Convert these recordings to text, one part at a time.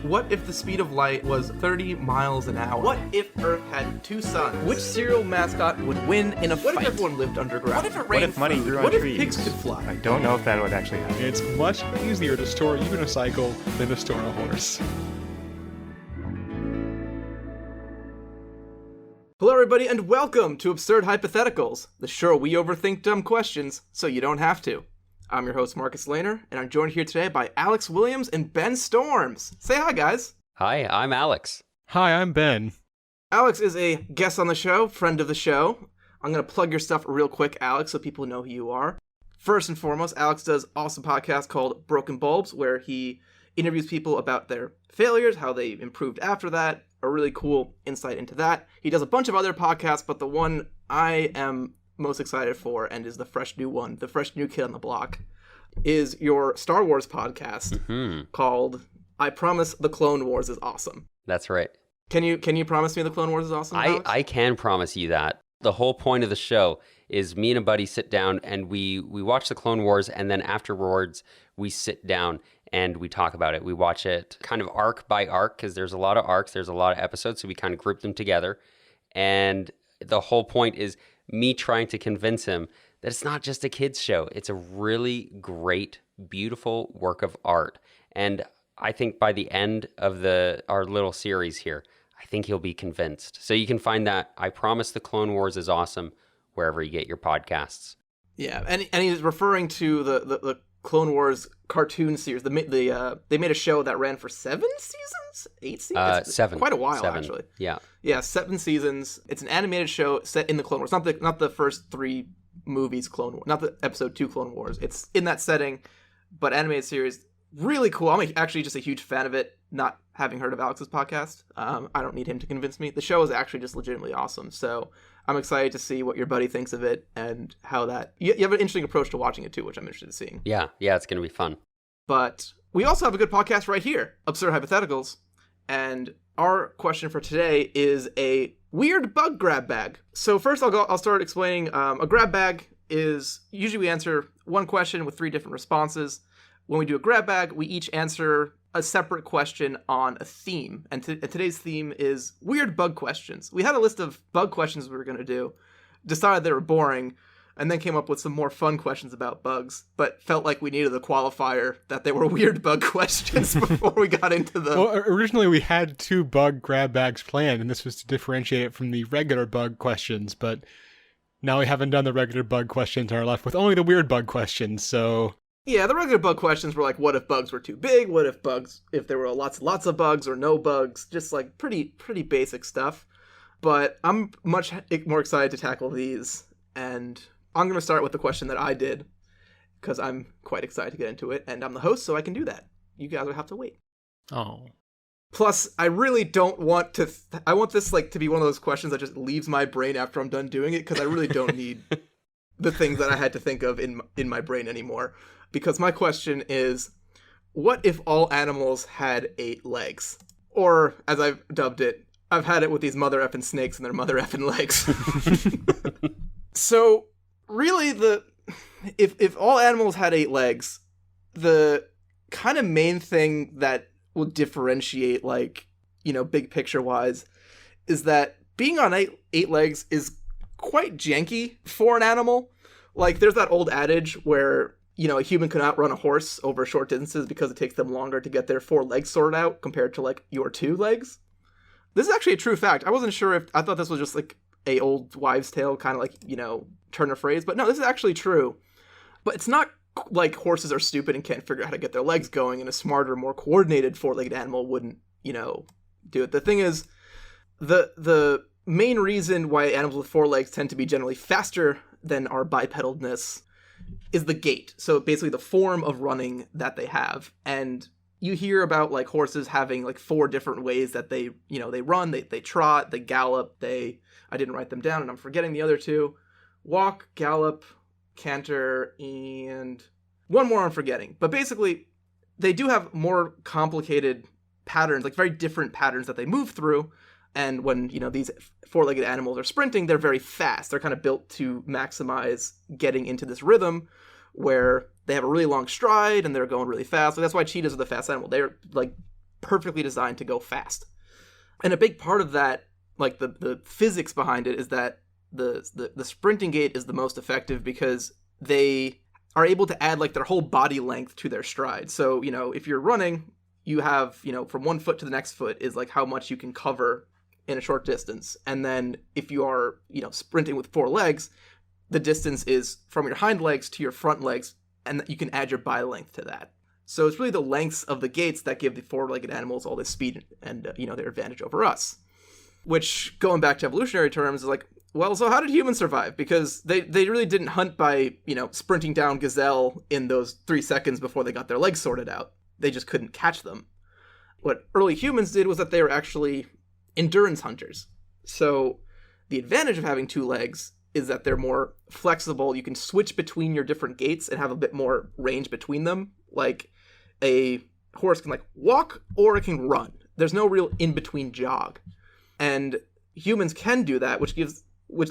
What if the speed of light was 30 miles an hour? What if Earth had two suns? Which cereal mascot would win in a fight? What if everyone lived underground? What if it rained? What if money grew on What trees? if pigs could fly? I don't know if that would actually happen. It's much easier to store a unicycle than to store a horse. Hello everybody and welcome to Absurd Hypotheticals, the show where we overthink dumb questions so you don't have to. I'm your host Marcus Lehner, and I'm joined here today by Alex Williams and Ben Storms. Say hi, guys. Hi, I'm Alex. Hi, I'm Ben. Alex is a guest on the show, friend of the show. I'm going to plug your stuff real quick, Alex, so people know who you are. First and foremost, Alex does an awesome podcast called Broken Bulbs, where he interviews people about their failures, how they improved after that, a really cool insight into that. He does a bunch of other podcasts, but the one I am most excited for, and is the fresh new one, the fresh new kid on the block, is your Star Wars podcast called I Promise the Clone Wars is Awesome. That's right. Can you promise me the Clone Wars is awesome, Alex? I can promise you that. The whole point of the show is me and a buddy sit down and we watch the Clone Wars, and then afterwards we sit down and we talk about it. We watch it kind of arc by arc, because there's a lot of arcs, there's a lot of episodes, so we kind of group them together. And the whole point is me trying to convince him that it's not just a kid's show. It's a really great, beautiful work of art. And I think by the end of our little series here, I think he'll be convinced. So you can find that I Promise the Clone Wars is Awesome wherever you get your podcasts. Yeah, and he's referring to the Clone Wars cartoon series. They made a show that ran for 7 seasons? 8 seasons? 7. Quite a while, 7. actually. Yeah. Yeah, 7 seasons. It's an animated show set in the Clone Wars. Not the first 3 movies Clone Wars. Not the episode 2 Clone Wars. It's in that setting, but animated series. Really cool. I'm actually just a huge fan of it, not having heard of Alex's podcast. I don't need him to convince me. The show is actually just legitimately awesome. So I'm excited to see what your buddy thinks of it and how that... You have an interesting approach to watching it too, which I'm interested in seeing. Yeah, it's going to be fun. But we also have a good podcast right here, Absurd Hypotheticals. And our question for today is a weird bug grab bag. So first I'll start explaining. A grab bag is... Usually we answer one question with 3 different responses. When we do a grab bag, we each answer a separate question on a theme. And today's theme is weird bug questions. We had a list of bug questions we were going to do, decided they were boring, and then came up with some more fun questions about bugs, but felt like we needed a qualifier that they were weird bug questions before we got into them. Well, originally we had 2 bug grab bags planned, and this was to differentiate it from the regular bug questions, but now we haven't done the regular bug questions and are left with only the weird bug questions, so... Yeah, the regular bug questions were like, what if bugs were too big? What if there were lots of bugs or no bugs? Just like pretty basic stuff. But I'm much more excited to tackle these. And I'm going to start with the question that I did, because I'm quite excited to get into it. And I'm the host, so I can do that. You guys will have to wait. Oh. Plus, I really don't want to... I want this to be one of those questions that just leaves my brain after I'm done doing it, because I really don't need the things that I had to think of in my brain anymore. Because my question is, what if all animals had 8 legs? Or, as I've dubbed it, I've had it with these mother effing snakes and their mother effing legs. So, really, if all animals had 8 legs, the kind of main thing that will differentiate, big picture-wise, is that being on 8 legs is quite janky for an animal. There's that old adage where... a human can outrun a horse over short distances because it takes them longer to get their 4 legs sorted out compared to, your 2 legs. This is actually a true fact. I wasn't sure I thought this was just, a old wives' tale, kind of turn of phrase. But no, this is actually true. But it's not like horses are stupid and can't figure out how to get their legs going, and a smarter, more coordinated 4-legged animal wouldn't, do it. The thing is, the main reason why animals with 4 legs tend to be generally faster than our bipedalness is the gait. So basically the form of running that they have. And you hear about horses having 4 different ways that they run, they trot, they gallop, I didn't write them down and I'm forgetting the other 2. Walk, gallop, canter, and one more I'm forgetting. But basically they do have more complicated patterns, very different patterns that they move through. And when, these 4-legged animals are sprinting, they're very fast. They're kind of built to maximize getting into this rhythm where they have a really long stride and they're going really fast. So that's why cheetahs are the fast animal. They're perfectly designed to go fast. And a big part of that, like the physics behind it, is that the sprinting gait is the most effective because they are able to add like their whole body length to their stride. So, if you're running, you have, from one foot to the next foot is like how much you can cover in a short distance. And then if you are, sprinting with 4 legs, the distance is from your hind legs to your front legs, and you can add your body length to that. So it's really the lengths of the gaits that give the 4-legged animals all this speed and, their advantage over us. Which, going back to evolutionary terms, is like, well, so how did humans survive? Because they really didn't hunt by, sprinting down gazelle in those 3 seconds before they got their legs sorted out. They just couldn't catch them. What early humans did was that they were actually endurance hunters. So the advantage of having 2 legs is that they're more flexible. You can switch between your different gaits and have a bit more range between them. Like, a horse can walk or it can run. There's no real in-between jog. And humans can do that, which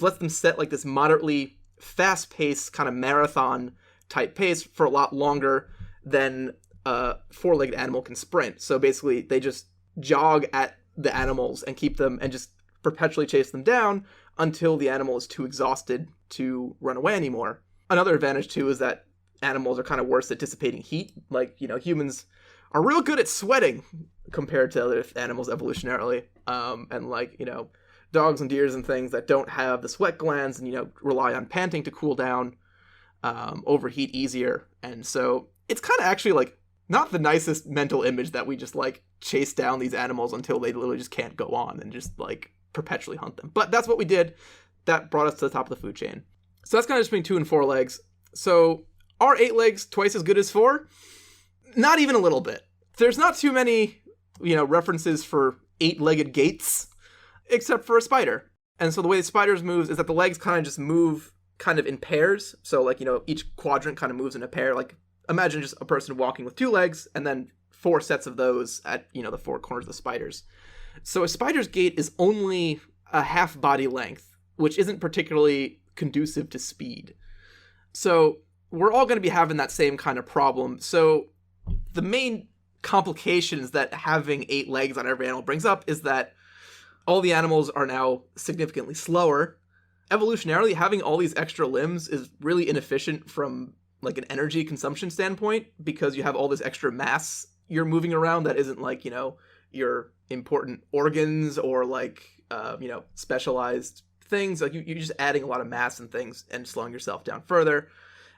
lets them set this moderately fast-paced kind of marathon type pace for a lot longer than a 4-legged animal can sprint. So basically they just jog at the animals and keep them and just perpetually chase them down until the animal is too exhausted to run away anymore. Another advantage too is that animals are kind of worse at dissipating heat. Humans are real good at sweating compared to other animals evolutionarily. And dogs and deers and things that don't have the sweat glands and, rely on panting to cool down, overheat easier. And so it's kind of actually not the nicest mental image that we just chase down these animals until they literally just can't go on and just perpetually hunt them. But that's what we did. That brought us to the top of the food chain. So that's kind of just between 2 and 4 legs. So are 8 legs twice as good as 4? Not even a little bit. There's not too many, references for 8-legged gaits, except for a spider. And so the way the spiders moves is that the legs kind of just move kind of in pairs. So each quadrant kind of moves in a pair. Imagine just a person walking with 2 legs and then 4 sets of those at, the 4 corners of the spiders. So a spider's gait is only a half body length, which isn't particularly conducive to speed. So we're all going to be having that same kind of problem. So the main complications that having 8 legs on every animal brings up is that all the animals are now significantly slower. Evolutionarily, having all these extra limbs is really inefficient from an energy consumption standpoint, because you have all this extra mass you're moving around that isn't your important organs or specialized things. You're just adding a lot of mass and things and slowing yourself down further.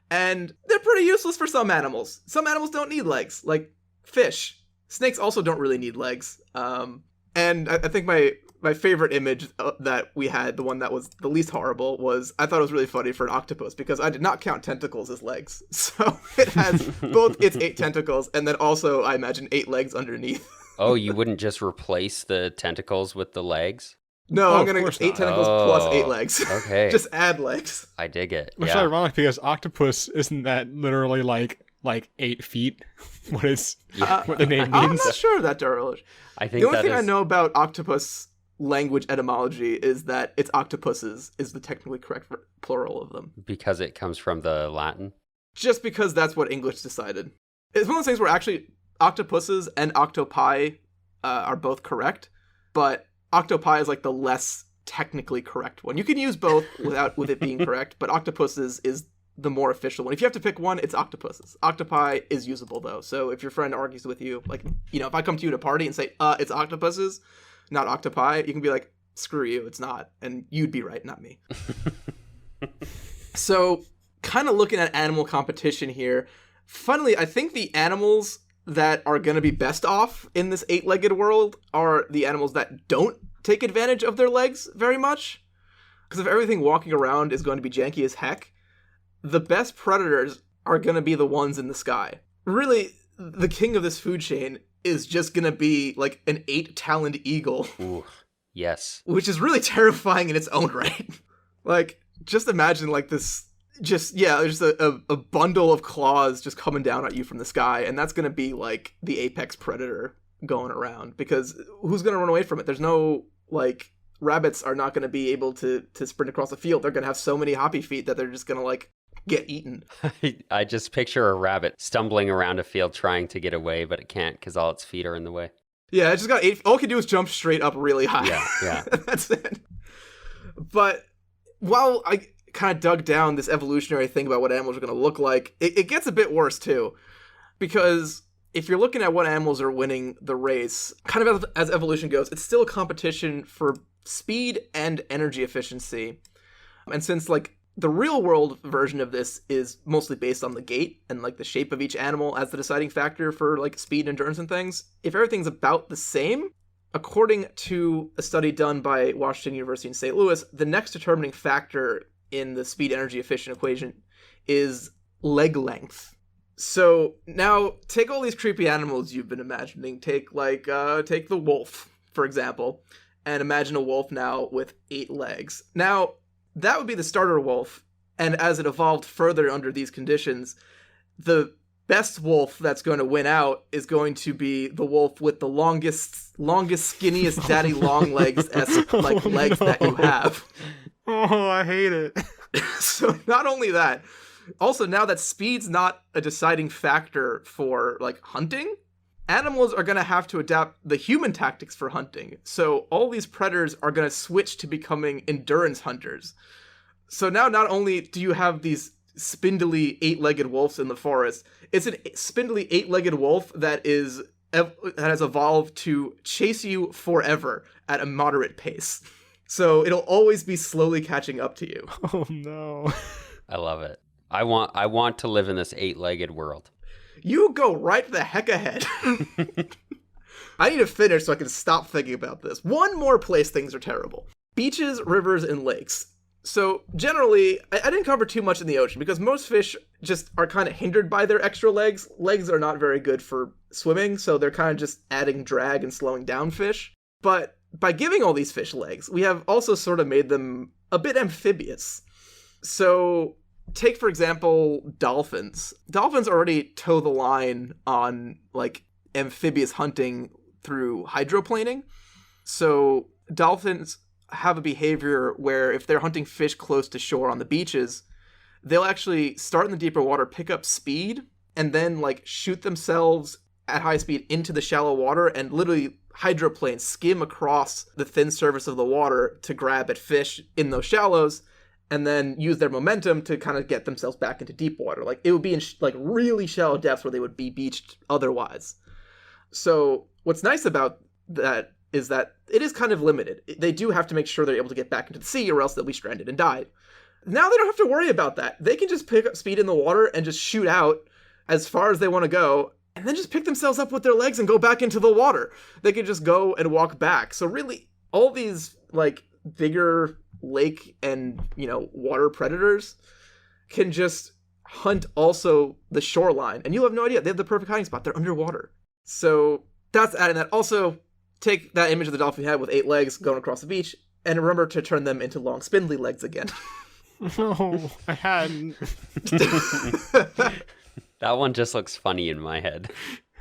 And they're pretty useless for some animals. Some animals don't need legs, like fish. Snakes also don't really need legs. And I think my favorite image that we had, the one that was the least horrible, was I thought it was really funny for an octopus because I did not count tentacles as legs. So it has both its 8 tentacles and then also, I imagine, 8 legs underneath. Oh, you wouldn't just replace the tentacles with the legs? No, I'm going to 8 not. tentacles plus 8 legs. Okay. Just add legs. I dig it. Which is ironic because octopus isn't that literally like 8 feet? What the name means? I'm not sure of that, Darrell. I think the only thing I know about octopus language etymology is that it's octopuses is the technically correct plural of them. Because it comes from the Latin? Just because that's what English decided. It's one of those things where actually octopuses and octopi are both correct, but octopi is the less technically correct one. You can use both with it being correct, but octopuses is the more official one. If you have to pick one, it's octopuses. Octopi is usable though. So if your friend argues with you, if I come to you at a party and say, it's octopuses, not octopi, you can be like, screw you, it's not. And you'd be right, not me. So kind of looking at animal competition here, funnily, I think the animals that are going to be best off in this 8-legged world are the animals that don't take advantage of their legs very much. Because if everything walking around is going to be janky as heck, the best predators are going to be the ones in the sky. Really, the king of this food chain is just going to be an 8-taloned eagle. Ooh, yes. Which is really terrifying in its own right. Just imagine this, just a bundle of claws just coming down at you from the sky, and that's going to be the apex predator going around, because who's going to run away from it? There's no, rabbits are not going to be able to sprint across the field. They're going to have so many hoppy feet that they're just going to get eaten. I just picture a rabbit stumbling around a field trying to get away, but it can't because all its feet are in the way. Yeah, it just got 8. All it can do is jump straight up really high. Yeah. That's it. But while I kind of dug down this evolutionary thing about what animals are going to look like, it gets a bit worse too. Because if you're looking at what animals are winning the race, kind of as evolution goes, it's still a competition for speed and energy efficiency. And since like the real world version of this is mostly based on the gait and like the shape of each animal as the deciding factor for like speed, endurance, and things, if everything's about the same, according to a study done by Washington University in St. Louis, the next determining factor in the speed energy efficient equation is leg length. So now take all these creepy animals you've been imagining. Take the wolf, for example, and imagine a wolf now with 8 legs. Now, that would be the starter wolf, and as it evolved further under these conditions, the best wolf that's going to win out is going to be the wolf with the longest, skinniest daddy long legs legs that you have. Oh, I hate it. So not only that, also now that speed's not a deciding factor for like hunting, animals are going to have to adapt the human tactics for hunting. So all these predators are going to switch to becoming endurance hunters. So now not only do you have these spindly 8-legged wolves in the forest, it's a spindly 8-legged wolf that has evolved to chase you forever at a moderate pace. So it'll always be slowly catching up to you. Oh no. I love it. I want to live in this 8-legged world. You go right the heck ahead. I need to finish so I can stop thinking about this. One more place things are terrible. Beaches, rivers, and lakes. So generally, I didn't cover too much in the ocean because most fish just are kind of hindered by their extra legs. Legs are not very good for swimming, so they're kind of just adding drag and slowing down fish. But by giving all these fish legs, we have also sort of made them a bit amphibious. So take, for example, dolphins. Dolphins already toe the line on, like, amphibious hunting through hydroplaning. So dolphins have a behavior where if they're hunting fish close to shore on the beaches, they'll actually start in the deeper water, pick up speed, and then, like, shoot themselves at high speed into the shallow water and literally hydroplane, skim across the thin surface of the water to grab at fish in those shallows, and then use their momentum to kind of get themselves back into deep water. Like, it would be in like really shallow depths where they would be beached otherwise. So what's nice about that is that it is kind of limited. They do have to make sure they're able to get back into the sea or else they'll be stranded and die. Now they don't have to worry about that. They can just pick up speed in the water and just shoot out as far as they want to go and then just pick themselves up with their legs and go back into the water. They can just go and walk back. So really, all these, like, bigger lake and, water predators can just hunt also the shoreline. And you'll have no idea. They have the perfect hiding spot. They're underwater. So that's adding that. Also, take that image of the dolphin you had with 8 legs going across the beach and remember to turn them into long spindly legs again. No, I hadn't. That one just looks funny in my head.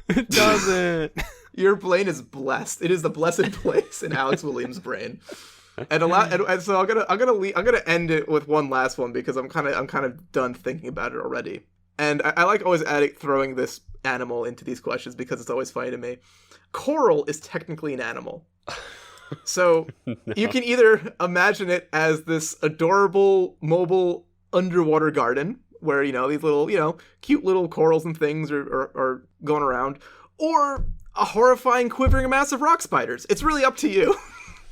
It doesn't. Your brain is blessed. It is the blessed place in Alex Williams' brain. And so I'm gonna end it with one last one because I'm kind of done thinking about it already. And I like always throwing this animal into these questions because it's always funny to me. Coral is technically an animal. So You can either imagine it as this adorable mobile underwater garden where, these little, cute little corals and things are going around, or a horrifying quivering mass of rock spiders. It's really up to you.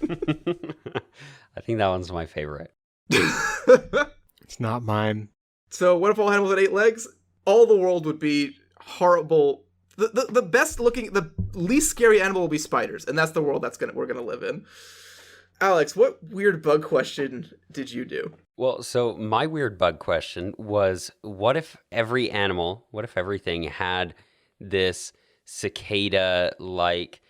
I think that one's my favorite. It's not mine. So what if all animals had 8 legs? All the world would be horrible. The best looking, the least scary animal will be spiders, and that's the world we're gonna live in. Alex, what weird bug question did you do? Well, so my weird bug question was, what if everything had this cicada-like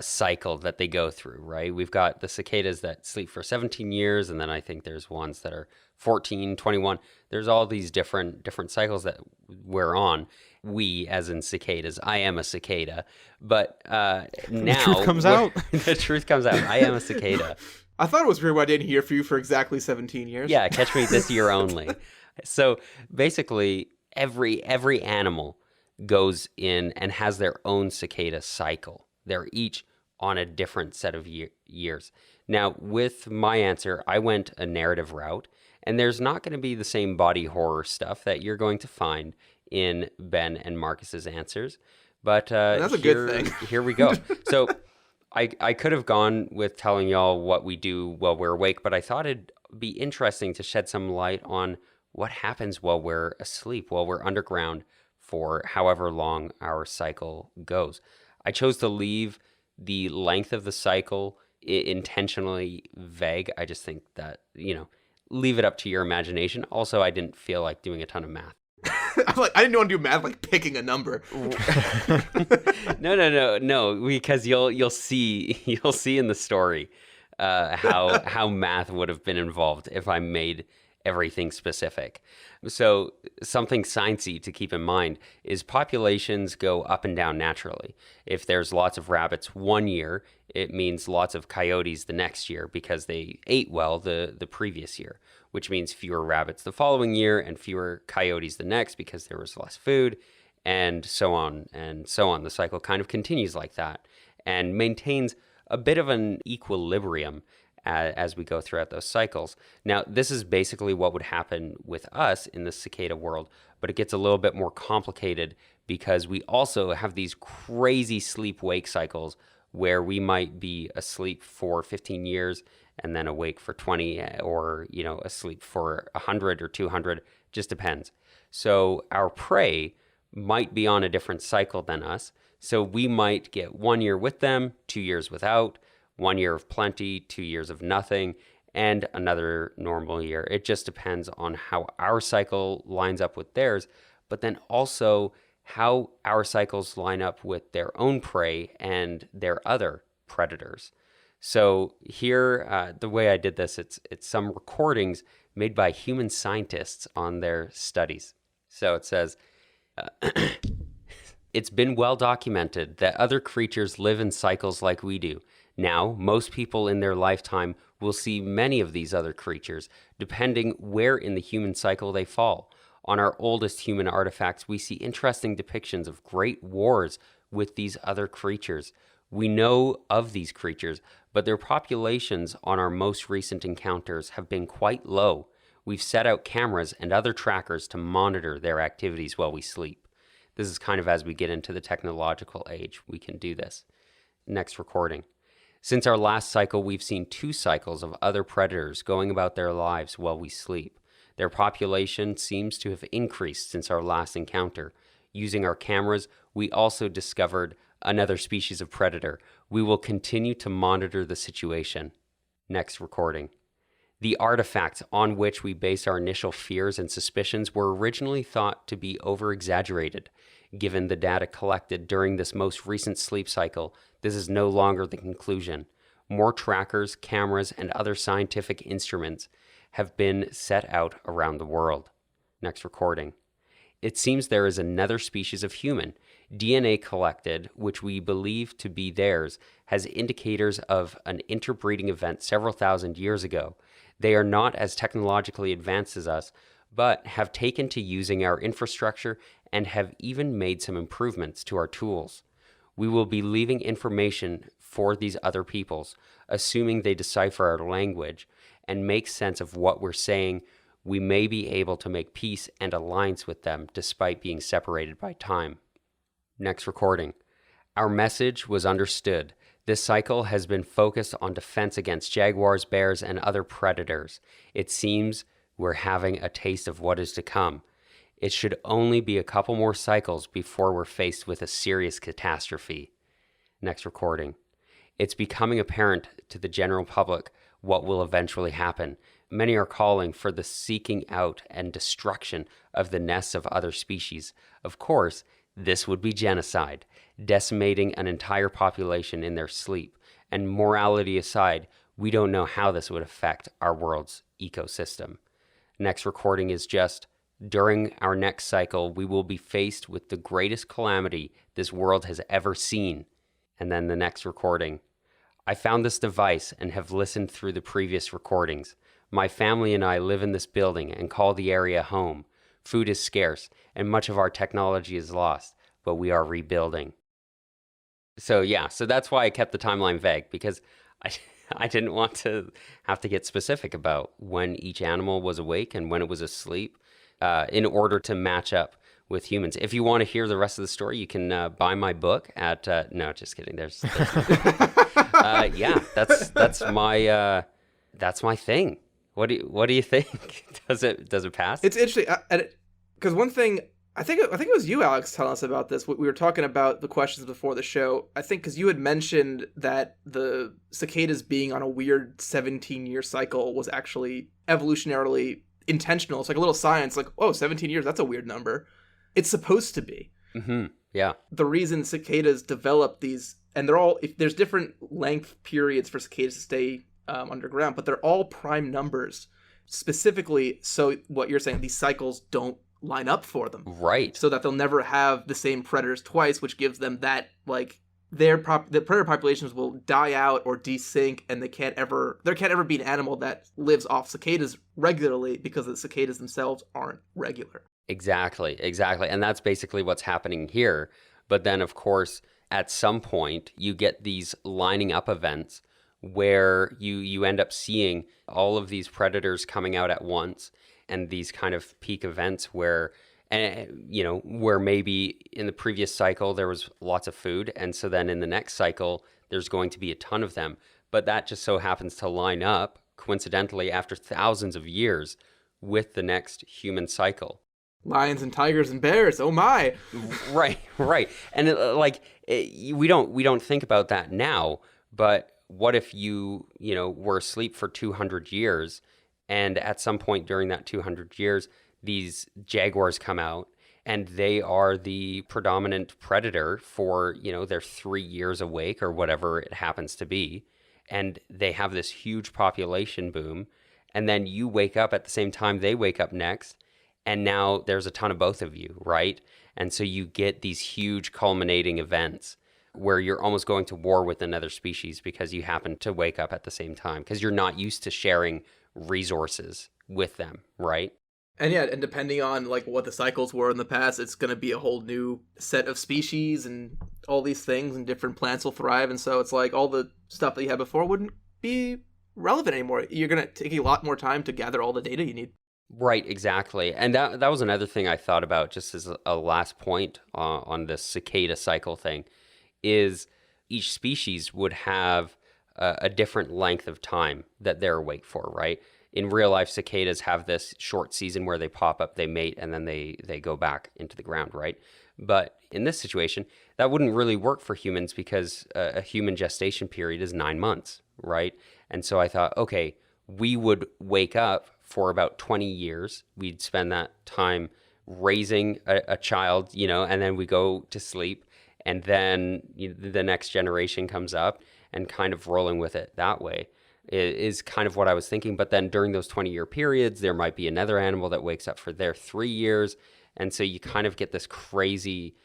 cycle that they go through, right? We've got the cicadas that sleep for 17 years, and then I think there's ones that are 14, 21. There's all these different cycles that we're on. We, as in cicadas. I am a cicada. But now... The truth comes out. The truth comes out. I am a cicada. I thought it was weird why I didn't hear from you for exactly 17 years. Yeah, catch me this year only. So basically, every animal goes in and has their own cicada cycle They're each on a different set of years. Now, with my answer, I went a narrative route, and there's not going to be the same body horror stuff that you're going to find in Ben and Marcus's answers. But That's a good thing. Here we go. So I could have gone with telling y'all what we do while we're awake, but I thought it'd be interesting to shed some light on what happens while we're asleep, while we're underground for however long our cycle goes. I chose to leave the length of the cycle intentionally vague. I just think that, leave it up to your imagination. Also, I didn't feel like doing a ton of math. I didn't want to do math like picking a number. No, because you'll see in the story how math would have been involved if I made everything specific. So something sciencey to keep in mind is populations go up and down naturally. If there's lots of rabbits one year, it means lots of coyotes the next year because they ate well the previous year, which means fewer rabbits the following year and fewer coyotes the next because there was less food, and so on and so on. The cycle kind of continues like that and maintains a bit of an equilibrium as we go throughout those cycles. Now, this is basically what would happen with us in the cicada world, but it gets a little bit more complicated because we also have these crazy sleep-wake cycles where we might be asleep for 15 years and then awake for 20, or, asleep for 100 or 200, just depends. So our prey might be on a different cycle than us. So we might get 1 year with them, 2 years without, 1 year of plenty, 2 years of nothing, and another normal year. It just depends on how our cycle lines up with theirs, but then also how our cycles line up with their own prey and their other predators. So here, the way I did this, it's some recordings made by human scientists on their studies. So it says, it's been well documented that other creatures live in cycles like we do. Now, most people in their lifetime will see many of these other creatures, depending where in the human cycle they fall. On our oldest human artifacts, we see interesting depictions of great wars with these other creatures. We know of these creatures, but their populations on our most recent encounters have been quite low. We've set out cameras and other trackers to monitor their activities while we sleep. This is kind of as we get into the technological age, we can do this. Next recording. Since our last cycle, we've seen 2 cycles of other predators going about their lives while we sleep. Their population seems to have increased since our last encounter. Using our cameras, we also discovered another species of predator. We will continue to monitor the situation. Next recording. The artifacts on which we base our initial fears and suspicions were originally thought to be over-exaggerated. Given the data collected during this most recent sleep cycle, this is no longer the conclusion. More trackers, cameras, and other scientific instruments have been set out around the world. Next recording. It seems there is another species of human. DNA collected, which we believe to be theirs, has indicators of an interbreeding event several thousand years ago. They are not as technologically advanced as us, but have taken to using our infrastructure and have even made some improvements to our tools. We will be leaving information for these other peoples, assuming they decipher our language and make sense of what we're saying. We may be able to make peace and alliance with them despite being separated by time. Next recording. Our message was understood. This cycle has been focused on defense against jaguars, bears, and other predators. It seems we're having a taste of what is to come. It should only be a couple more cycles before we're faced with a serious catastrophe. Next recording. It's becoming apparent to the general public what will eventually happen. Many are calling for the seeking out and destruction of the nests of other species. Of course, this would be genocide, decimating an entire population in their sleep. And morality aside, we don't know how this would affect our world's ecosystem. Next recording is just, during our next cycle, we will be faced with the greatest calamity this world has ever seen. And then the next recording. I found this device and have listened through the previous recordings. My family and I live in this building and call the area home. Food is scarce and much of our technology is lost, but we are rebuilding. So that's why I kept the timeline vague, because I I didn't want to have to get specific about when each animal was awake and when it was asleep, in order to match up with humans. If you want to hear the rest of the story, you can buy my book at no, just kidding. Yeah, that's my thing. What do you think? Does it pass? It's interesting because one thing I think it was you, Alex, telling us about this. We were talking about the questions before the show. I think because you had mentioned that the cicadas being on a weird 17-year cycle was actually evolutionarily intentional. It's like a little science, like, oh, 17 years, that's a weird number. It's supposed to be. Mm-hmm. Yeah. The reason cicadas develop these, and they're all, if there's different length periods for cicadas to stay underground, but they're all prime numbers specifically. So what you're saying, these cycles don't line up for them, right? So that they'll never have the same predators twice, which gives them that, like, the predator populations will die out or desync, and there can't ever be an animal that lives off cicadas regularly because the cicadas themselves aren't regular. Exactly. And that's basically what's happening here. But then, of course, at some point, you get these lining up events where you end up seeing all of these predators coming out at once, and these kind of peak events where, where maybe in the previous cycle there was lots of food, and so then in the next cycle there's going to be a ton of them. But that just so happens to line up coincidentally after thousands of years with the next human cycle. Lions and tigers and bears, oh my. Right. And we don't think about that now, but what if you were asleep for 200 years, and at some point during that 200 years, these jaguars come out, and they are the predominant predator for, their 3 years awake or whatever it happens to be, and they have this huge population boom, and then you wake up at the same time they wake up next, and now there's a ton of both of you, right? And so you get these huge culminating events where you're almost going to war with another species because you happen to wake up at the same time, because you're not used to sharing resources with them, right? And depending on like what the cycles were in the past, it's going to be a whole new set of species and all these things, and different plants will thrive, and so it's like all the stuff that you had before wouldn't be relevant anymore. You're going to take a lot more time to gather all the data you need. Right, exactly. And that was another thing I thought about, just as a last point on this cicada cycle thing, is each species would have a different length of time that they're awake for, right? In real life, cicadas have this short season where they pop up, they mate, and then they go back into the ground, right? But in this situation, that wouldn't really work for humans because a human gestation period is 9 months, right? And so I thought, okay, we would wake up for about 20 years. We'd spend that time raising a child, and then we go to sleep. And then the next generation comes up, and kind of rolling with it that way is kind of what I was thinking. But then during those 20-year periods, there might be another animal that wakes up for their 3 years. And so you kind of get this crazy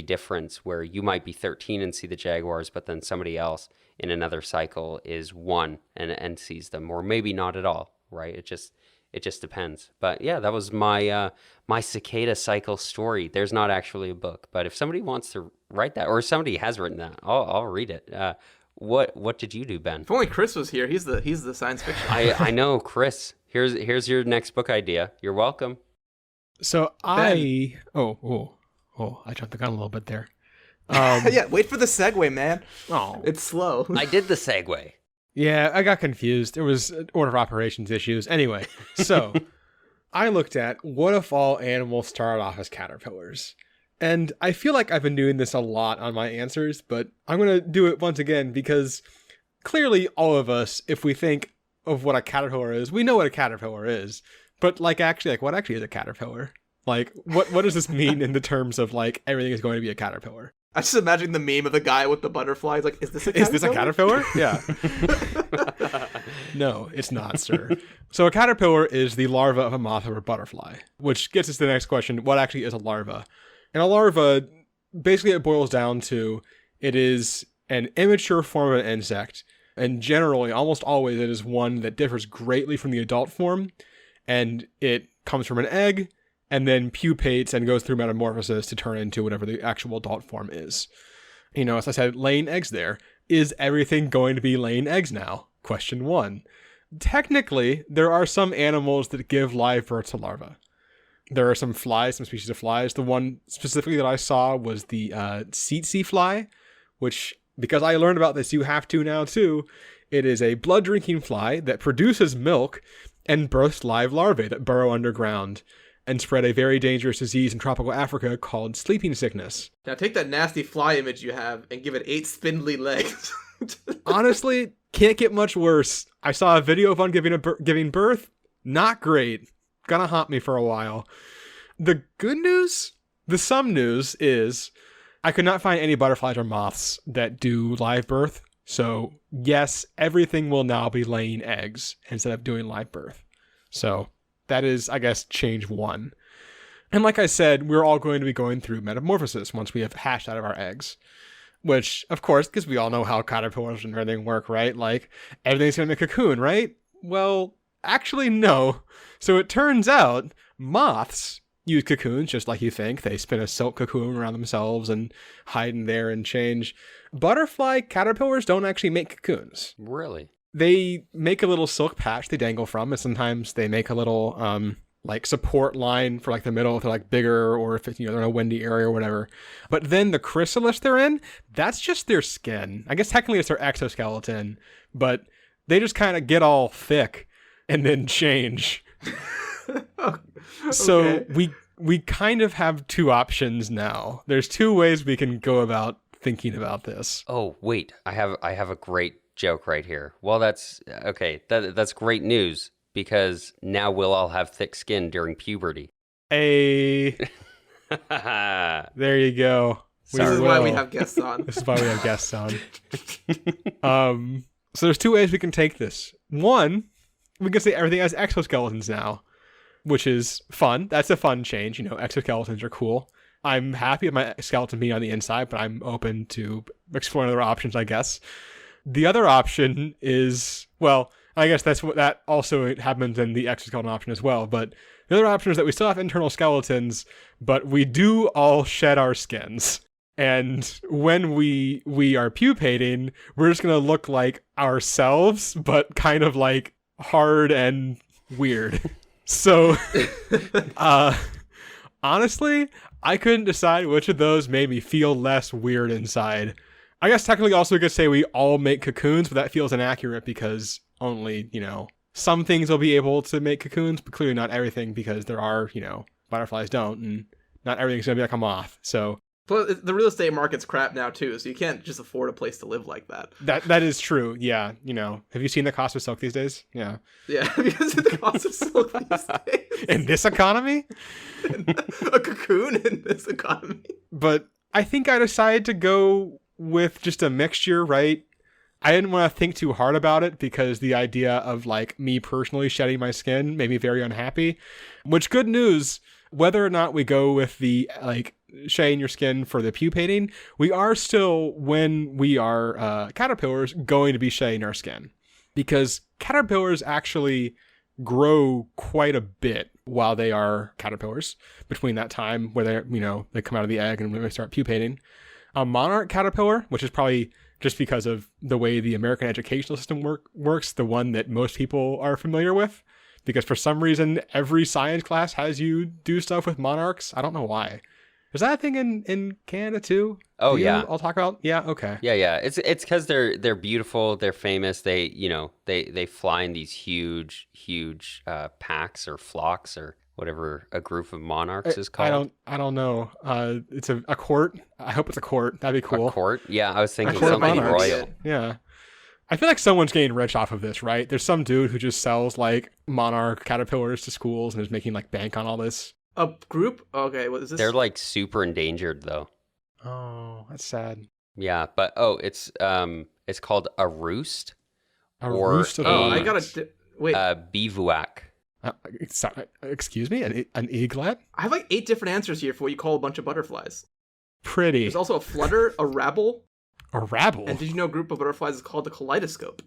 difference where you might be 13 and see the jaguars, but then somebody else in another cycle is 1 and sees them, or maybe not at all, right? It just depends. But yeah, that was my my cicada cycle story. There's not actually a book, but if somebody wants to write that, or somebody has written that, I'll read it. What did you do, Ben? If only Chris was here. He's the science fiction. I know, Chris. Here's your next book idea. You're welcome. So I jumped the gun a little bit there. Yeah, wait for the segue, man. Oh, it's slow. I did the segue. Yeah, I got confused. There was order of operations issues. Anyway, so I looked at what if all animals started off as caterpillars? And I feel like I've been doing this a lot on my answers, but I'm going to do it once again because clearly all of us, if we think of what a caterpillar is, we know what a caterpillar is. But what actually is a caterpillar? Like, what does this mean in the terms of like everything is going to be a caterpillar? I just imagine the meme of the guy with the butterflies. Like, is this a caterpillar? Is this a caterpillar? Yeah. No, it's not, sir. So a caterpillar is the larva of a moth or a butterfly, which gets us to the next question. What actually is a larva? And a larva, basically it boils down to, it is an immature form of an insect. And generally, almost always, it is one that differs greatly from the adult form. And it comes from an egg, and then pupates and goes through metamorphosis to turn into whatever the actual adult form is. As I said, laying eggs there. Is everything going to be laying eggs now? Question 1. Technically, there are some animals that give live birth to larvae. There are some species of flies. The one specifically that I saw was the tsetse fly, which, because I learned about this, you have to now too. It is a blood-drinking fly that produces milk and births live larvae that burrow underground and spread a very dangerous disease in tropical Africa called sleeping sickness. Now take that nasty fly image you have and give it 8 spindly legs. Honestly, can't get much worse. I saw a video of one giving birth. Not great. Gonna haunt me for a while. The good news, some news is I could not find any butterflies or moths that do live birth. So yes, everything will now be laying eggs instead of doing live birth. So that is, I guess, change 1. And like I said, we're all going to be going through metamorphosis once we have hatched out of our eggs. Which, of course, because we all know how caterpillars and everything work, right? Like, everything's going to be a cocoon, right? Well, actually, no. So it turns out moths use cocoons just like you think. They spin a silk cocoon around themselves and hide in there and change. Butterfly caterpillars don't actually make cocoons. Really? They make a little silk patch they dangle from, and sometimes they make a little support line for the middle if they're bigger, or if they're in a windy area or whatever. But then the chrysalis they're in, that's just their skin. I guess technically it's their exoskeleton, but they just kind of get all thick and then change. Okay. So we kind of have 2 options now. There's 2 ways we can go about thinking about this. Oh, wait. I have a great joke right here. Well, that's okay. That's great news, because now we'll all have thick skin during puberty. Hey. There you go. This is why we have guests on. This is why we have guests on. So there's 2 ways we can take this. 1, we can say everything has exoskeletons now, which is fun. That's a fun change. Exoskeletons are cool. I'm happy with my skeleton being on the inside, but I'm open to exploring other options, I guess. The other option is, well, I guess that also happens in the exoskeleton option as well. But the other option is that we still have internal skeletons, but we do all shed our skins. And when we are pupating, we're just going to look like ourselves, but kind of hard and weird. So, honestly, I couldn't decide which of those made me feel less weird inside. I guess technically also we could say we all make cocoons, but that feels inaccurate because only, some things will be able to make cocoons, but clearly not everything, because there are, butterflies don't, and not everything's going to be like a moth. So But the real estate market's crap now too, so you can't just afford a place to live like that. That is true. Yeah, have you seen the cost of silk these days? Yeah. Yeah, because of the cost of silk these days. In this economy? A cocoon in this economy. But I think I decided to go with just a mixture, right? I didn't want to think too hard about it because the idea of me personally shedding my skin made me very unhappy. Which, good news, whether or not we go with the shedding your skin for the pupating, we are still, when we are caterpillars, going to be shedding our skin. Because caterpillars actually grow quite a bit while they are caterpillars between that time where they come out of the egg and when they start pupating. A monarch caterpillar, which is probably just because of the way the American educational system works, the one that most people are familiar with, because for some reason every science class has you do stuff with monarchs. I don't know why. Is that a thing in Canada too? Oh yeah, I'll talk about. Yeah, okay. Yeah. It's because they're beautiful. They're famous. They they fly in these huge packs or flocks or whatever a group of monarchs is called. I don't know. It's a court. I hope it's a court. That'd be cool. A court? Yeah, I was thinking court of something monarchs. royal. Yeah. I feel like someone's getting rich off of this, right? There's some dude who just sells monarch caterpillars to schools and is making bank on all this. A group? Okay, what is this? They're super endangered though. Oh, that's sad. Yeah, but it's called a roost. A roost of I gotta wait. Bivouac. Excuse me, an eaglet? I have 8 different answers here for what you call a bunch of butterflies. Pretty. There's also a flutter, a rabble. A rabble? And did you know a group of butterflies is called a kaleidoscope?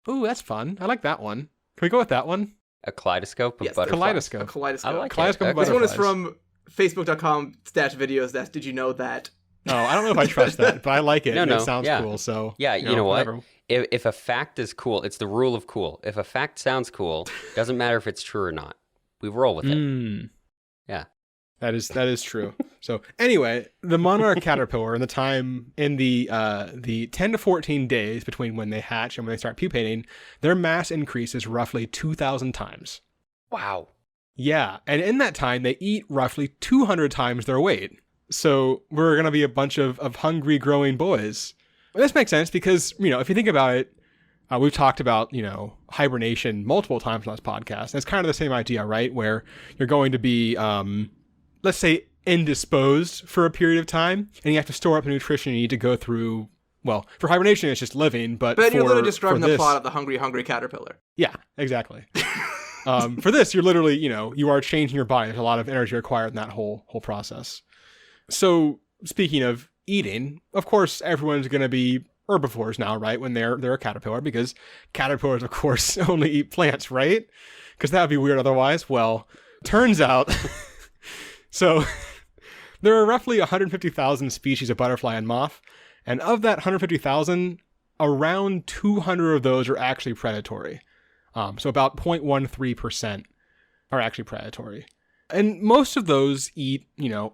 Ooh, that's fun. I like that one. Can we go with that one? A kaleidoscope of yes, butterflies? Kaleidoscope. A kaleidoscope. I like kaleidoscope it. of This butterflies. one is from facebook.com/videos. Did you know that Oh, I don't know if I trust that, but I like it. No, and no, it sounds yeah. cool. So Yeah, you know what? whatever. If a fact is cool, it's the rule of cool. If a fact sounds cool, doesn't matter if it's true or not. We roll with it. Yeah. That is true. So anyway, the monarch caterpillar in the time in the 10 to 14 days between when they hatch and when they start pupating, their mass increases roughly 2,000 times. Wow. Yeah, and in that time they eat roughly 200 times their weight. So we're going to be a bunch of hungry growing boys. Well, this makes sense because, if you think about it, we've talked about, hibernation multiple times on this podcast. And it's kind of the same idea, right? Where you're going to be, let's say, indisposed for a period of time, and you have to store up the nutrition you need to go through. Well, for hibernation, it's just living, but you're literally describing the this, plot of the Hungry Hungry Caterpillar. Yeah, exactly. For this, you're literally, you are changing your body. There's a lot of energy required in that whole process. So, speaking of eating, of course, everyone's going to be herbivores now, right? When they're a caterpillar, because caterpillars, of course, only eat plants, right? Because that would be weird otherwise. Well, turns out, so there are roughly 150,000 species of butterfly and moth, and of that 150,000, around 200 of those are actually predatory. So about 0.13% are actually predatory. And most of those eat,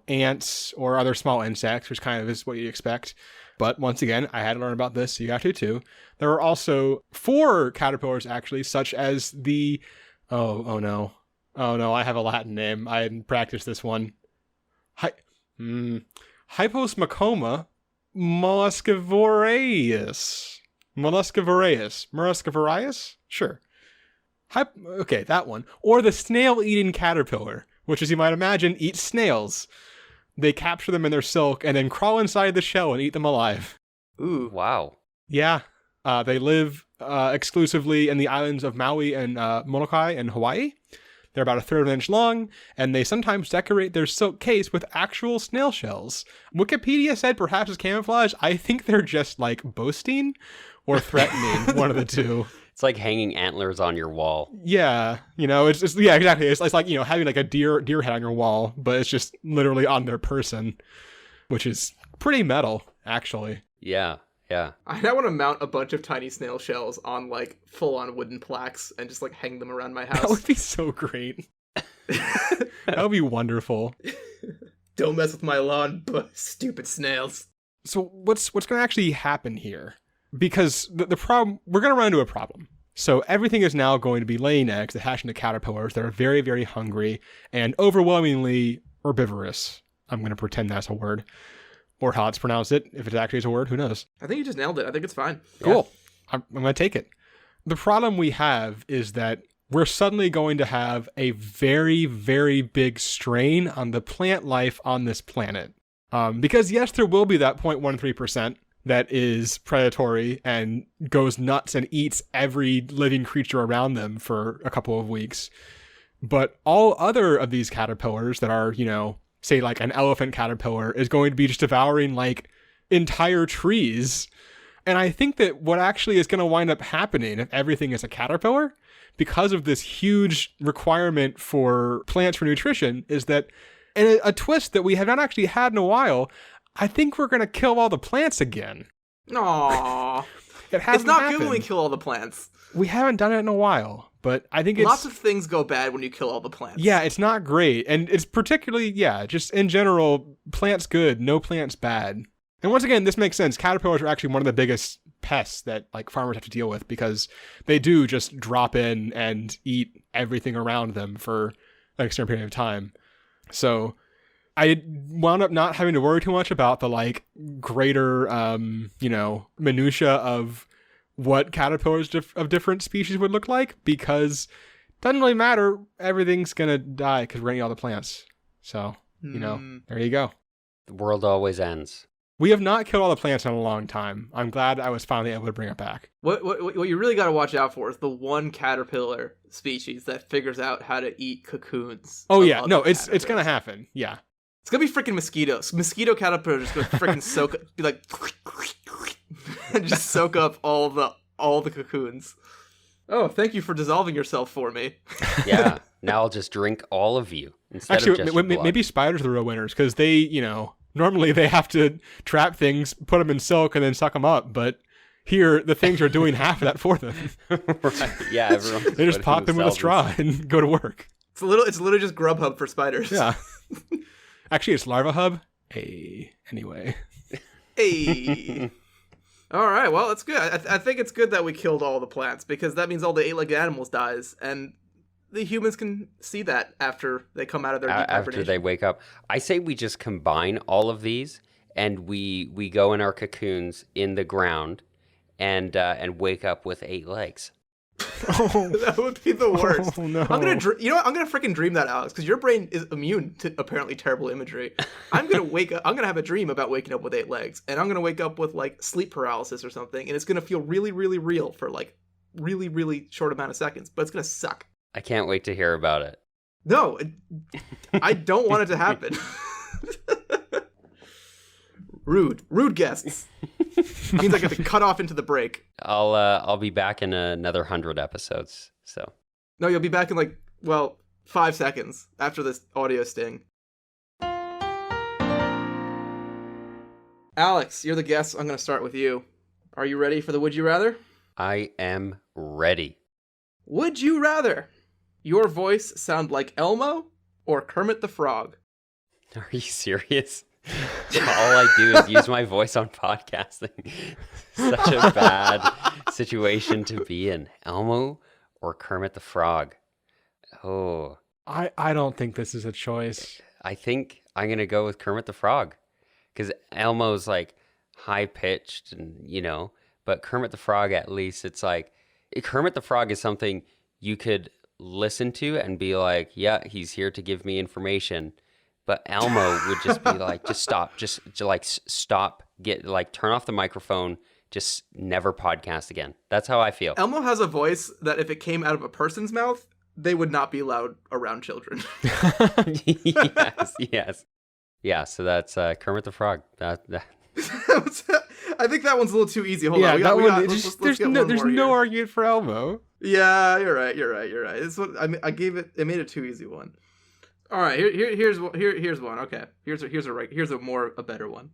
ants or other small insects, which kind of is what you expect. But once again, I had to learn about this, so you have to too. There are also 4 caterpillars, actually, such as the... Oh no, I have a Latin name. I hadn't practiced this one. Hyposmacoma molluscivoraeus. Molluscivoraeus? Sure. Okay, that one. Or the snail-eating caterpillar, which, as you might imagine, eats snails. They capture them in their silk and then crawl inside the shell and eat them alive. Ooh. Wow. Yeah. They live exclusively in the islands of Maui and Molokai in Hawaii. They're about 1/3 of an inch long, and they sometimes decorate their silk case with actual snail shells. Wikipedia said perhaps it's camouflage. I think they're just boasting or threatening, one of the two. It's like hanging antlers on your wall. Yeah, it's yeah, exactly. It's like, having a deer head on your wall, but it's just literally on their person, which is pretty metal, actually. Yeah. Yeah. I now want to mount a bunch of tiny snail shells on full-on wooden plaques and just hang them around my house. That would be so great. That would be wonderful. Don't mess with my lawn, stupid snails. So what's going to actually happen here? Because the problem, we're going to run into a problem. So everything is now going to be laying eggs that hatch into caterpillars that are very, very hungry and overwhelmingly herbivorous. I'm going to pretend that's a word. Or how it's pronounced it. If it actually is a word, who knows? I think you just nailed it. I think it's fine. Cool. Yeah. I'm going to take it. The problem we have is that we're suddenly going to have a very, very big strain on the plant life on this planet. Because yes, there will be that 0.13% that is predatory and goes nuts and eats every living creature around them for a couple of weeks. But all other of these caterpillars that are, say an elephant caterpillar is going to be just devouring entire trees. And I think that what actually is going to wind up happening if everything is a caterpillar, because of this huge requirement for plants for nutrition, is that in a twist that we have not actually had in a while, I think we're going to kill all the plants again. Aww. It's not good when we kill all the plants. We haven't done it in a while, but I think lots of things go bad when you kill all the plants. Yeah, it's not great. And it's particularly, just in general, plants good, no plants bad. And once again, this makes sense. Caterpillars are actually one of the biggest pests that farmers have to deal with because they do just drop in and eat everything around them for an extended period of time. So I wound up not having to worry too much about the greater, minutia of what caterpillars of different species would look like, because it doesn't really matter. Everything's going to die because we're going to eat all the plants. So, there you go. The world always ends. We have not killed all the plants in a long time. I'm glad I was finally able to bring it back. What you really got to watch out for is the one caterpillar species that figures out how to eat cocoons. Oh yeah, no, it's going to happen. Yeah. It's going to be freaking mosquitoes. Mosquito caterpillars are just going to freaking soak, be and just soak up all the cocoons. Oh, thank you for dissolving yourself for me. Yeah, now I'll just drink all of you instead Actually, of just your blood. maybe spiders are the real winners because they, Normally they have to trap things, put them in silk, and then suck them up. But here, the things are doing half of that for them. Right. Yeah, everyone. They just pop them with a straw and go to work. It's literally just Grubhub for spiders. Yeah. Actually, it's Larva Hub. Hey, anyway. Hey. All right, well, that's good. I think it's good that we killed all the plants, because that means all the eight-legged animals dies, and the humans can see that after they come out of their deep hibernation. After they wake up. I say we just combine all of these, and we go in our cocoons in the ground and wake up with 8 legs. Oh, that would be the worst. Oh, no. I'm gonna freaking dream that, Alex, because your brain is immune to apparently terrible imagery. I'm gonna wake up. I'm gonna have a dream about waking up with 8 legs, and I'm gonna wake up with like sleep paralysis or something, and it's gonna feel really, really real for like really, really short amount of seconds, but it's gonna suck. I can't wait to hear about it. No, I don't want it to happen. Rude guests. Means I get to cut off into the break. I'll be back in another 100 episodes. So no, you'll be back in 5 seconds after this audio sting. Alex, you're the guest. I'm going to start with you. Are you ready for the Would You Rather? I am ready. Would you rather your voice sound like Elmo or Kermit the Frog? Are you serious? All I do is use my voice on podcasting. Such a bad situation to be in. Elmo or Kermit the Frog? Oh. I don't think this is a choice. I think I'm going to go with Kermit the Frog. Because Elmo's like high-pitched and, but Kermit the Frog, at least, it's like, Kermit the Frog is something you could listen to and be like, yeah, he's here to give me information. But Elmo would just be like, just stop, stop, turn off the microphone, just never podcast again. That's how I feel. Elmo has a voice that if it came out of a person's mouth, they would not be allowed around children. Yes. Yeah, so that's Kermit the Frog. That. I think that one's a little too easy. Hold on. There's no argument for Elmo. Yeah, you're right. It's what I gave it. It made it too easy one. All right, here's one. Okay, here's a better one.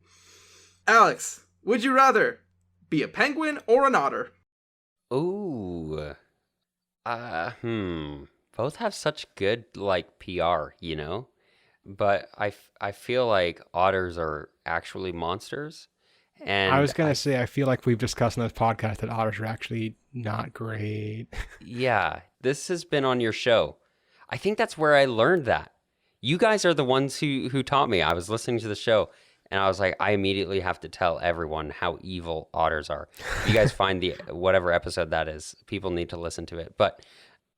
Alex, would you rather be a penguin or an otter? Ooh, both have such good PR, But I feel like otters are actually monsters. And I was gonna say I feel like we've discussed in this podcast that otters are actually not great. Yeah, this has been on your show. I think that's where I learned that. You guys are the ones who taught me. I was listening to the show, and I was like, I immediately have to tell everyone how evil otters are. If you guys find whatever episode that is, people need to listen to it. But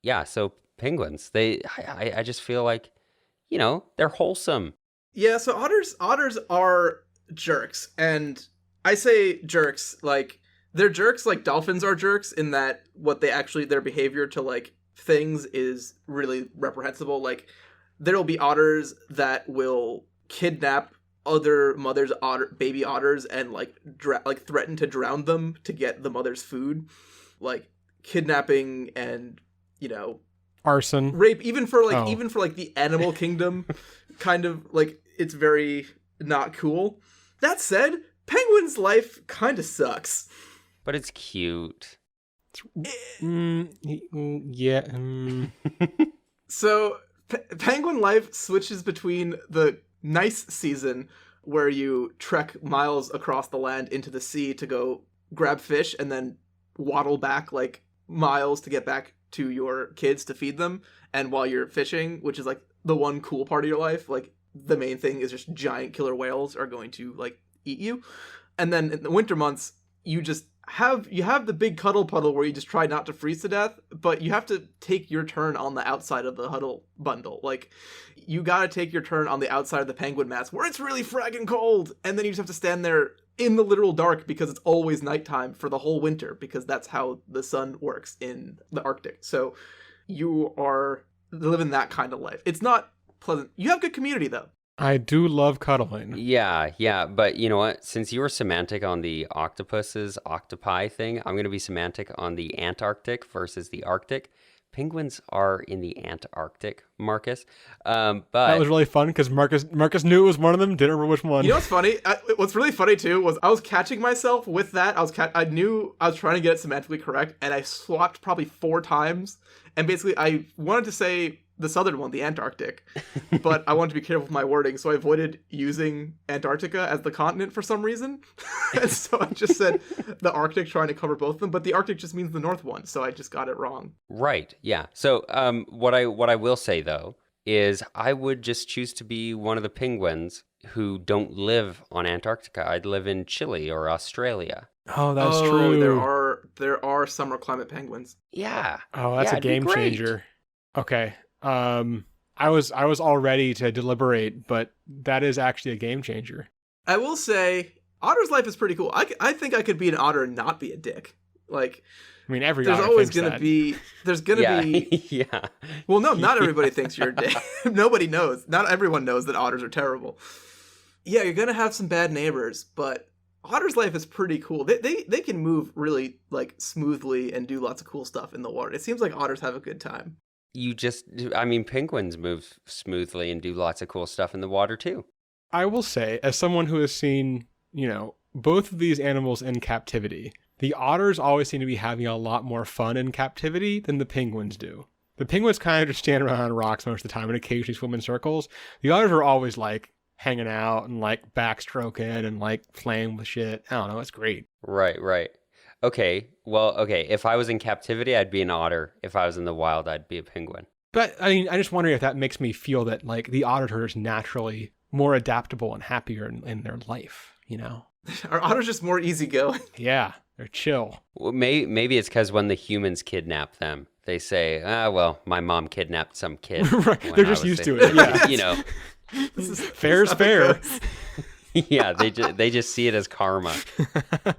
yeah, so penguins, I just feel like, they're wholesome. Yeah, so otters are jerks, and I say jerks like they're jerks like dolphins are jerks in that their behavior to things is really reprehensible. Like, there'll be otters that will kidnap other mothers' baby otters and threaten to drown them to get the mother's food, like kidnapping and arson, rape, even for the animal kingdom, kind of it's very not cool. That said, penguin's life kind of sucks, but it's cute. Yeah. So penguin life switches between the nice season where you trek miles across the land into the sea to go grab fish and then waddle back miles to get back to your kids to feed them, and while you're fishing, which is the one cool part of your life, the main thing is just giant killer whales are going to eat you. And then in the winter months you have the big cuddle puddle where you just try not to freeze to death, but you have to take your turn on the outside of the huddle bundle. You gotta take your turn on the outside of the penguin mats where it's really fragging cold, and then you just have to stand there in the literal dark because it's always nighttime for the whole winter, because that's how the sun works in the Arctic. So you are living that kind of life. It's not pleasant. You have good community though. I do love cuddling. Yeah, but you know what? Since you were semantic on the octopi thing, I'm going to be semantic on the Antarctic versus the Arctic, Penguins are in the Antarctic, Marcus. That But was really fun because Marcus knew it was one of them. Didn't remember which one. You know what's funny? What's really funny too was I was catching myself with that. I knew I was trying to get it semantically correct, and I swapped probably 4 times. And basically, I wanted to say the southern one, the Antarctic, but I wanted to be careful with my wording, so I avoided using Antarctica as the continent for some reason. And so I just said the Arctic, trying to cover both of them. But the Arctic just means the north one, so I just got it wrong. right, yeah. So what I will say though is I would just choose to be one of the penguins who don't live on Antarctica. I'd live in Chile or Australia. Oh, that's true. There are summer climate penguins. Yeah. Oh, that's Yeah, a it'd be game great. changer. Okay. I was all ready to deliberate, but that is actually a game changer. I will say, Otter's life is pretty cool. I think I could be an otter and not be a dick. Like, I mean, every there's otter always thinks gonna that. be. There's gonna Yeah. be. Yeah. Well, no, not everybody thinks you're a dick. Nobody knows. Not everyone knows that otters are terrible. Yeah, you're gonna have some bad neighbors, but Otter's life is pretty cool. They can move really like smoothly and do lots of cool stuff in the water. It seems like otters have a good time. Penguins move smoothly and do lots of cool stuff in the water too. I will say, as someone who has seen, both of these animals in captivity, the otters always seem to be having a lot more fun in captivity than the penguins do. The penguins kind of just stand around on rocks most of the time and occasionally swim in circles. The otters are always like hanging out and like backstroking and like playing with shit. I don't know. It's great. Right. Okay. Well, okay. If I was in captivity, I'd be an otter. If I was in the wild, I'd be a penguin. But I mean, I just wonder if that makes me feel that like the otter are just naturally more adaptable and happier in their life, Are otters just more easygoing? Yeah, they're chill. Well, maybe it's because when the humans kidnap them, they say, well, my mom kidnapped some kid. Right. when They're I just was used six." to it. Yeah. Fair's how it fair. goes. Yeah, they just see it as karma.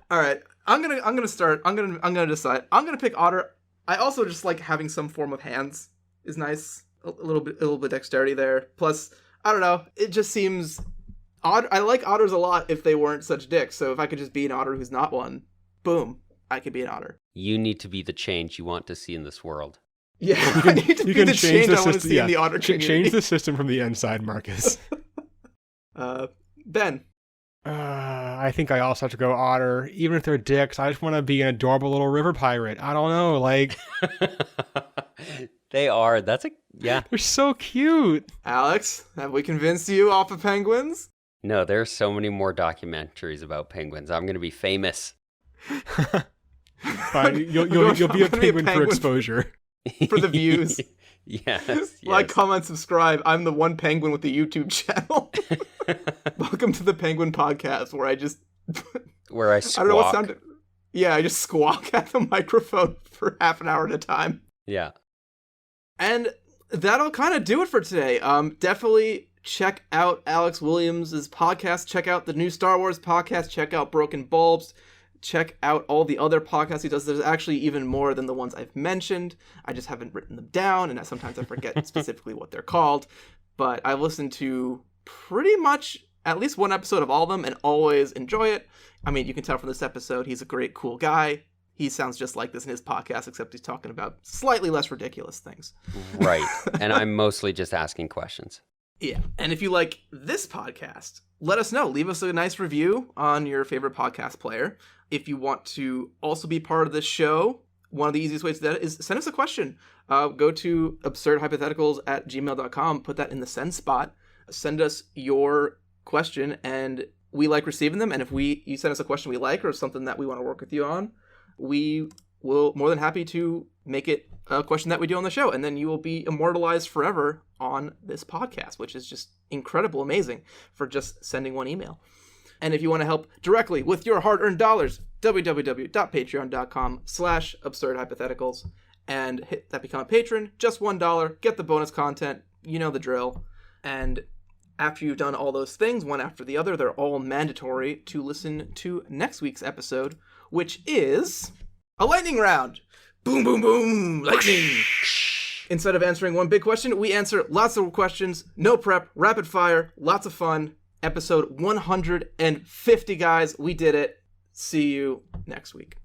All right, I'm gonna start. I'm gonna decide. I'm gonna pick otter. I also just like having some form of hands is nice. A little bit dexterity there. Plus, I don't know. It just seems odd. I like otters a lot if they weren't such dicks. So if I could just be an otter who's not one, boom, I could be an otter. You need to be the change you want to see in this world. Yeah, I need to be the change I want to see in the otter community. Change the system from the inside, Marcus. Ben. I think I also have to go otter. Even if they're dicks, I just want to be an adorable little river pirate. I don't know, like They are. Yeah. they're so cute. Alex, have we convinced you off of penguins? No, there's so many more documentaries about penguins. I'm going to be famous. Fine, you'll be a penguin for exposure. For the views. Yes. Like, comment, subscribe. I'm the one penguin with the YouTube channel. Welcome to the Penguin Podcast, where I just Where I squawk. I don't know what sound. Yeah, I just squawk at the microphone for half an hour at a time. Yeah. And that'll kind of do it for today. Definitely check out Alex Williams' podcast. Check out the new Star Wars podcast. Check out Broken Bulbs. Check out all the other podcasts he does. There's actually even more than the ones I've mentioned. I just haven't written them down, and sometimes I forget specifically what they're called. But I've listened to pretty much at least one episode of all of them and always enjoy it. I mean, you can tell from this episode, he's a great, cool guy. He sounds just like this in his podcast, except he's talking about slightly less ridiculous things. Right. And I'm mostly just asking questions. Yeah. And if you like this podcast, let us know. Leave us a nice review on your favorite podcast player. If you want to also be part of this show, one of the easiest ways to do that is send us a question. Go to absurdhypotheticals@gmail.com. Put that in the send spot. Send us your question, and we like receiving them. And if you send us a question we like or something that we want to work with you on, we will more than happy to make it a question that we do on the show. And then you will be immortalized forever on this podcast, which is just incredible, amazing for just sending one email. And if you want to help directly with your hard-earned dollars, www.patreon.com/absurdhypotheticals, and hit that become a patron. Just $1, get the bonus content. You know the drill. And after you've done all those things, one after the other, they're all mandatory to listen to next week's episode, which is a lightning round. Boom, boom, boom, lightning. Instead of answering one big question, we answer lots of questions, no prep, rapid fire, lots of fun. Episode 150, guys. We did it. See you next week.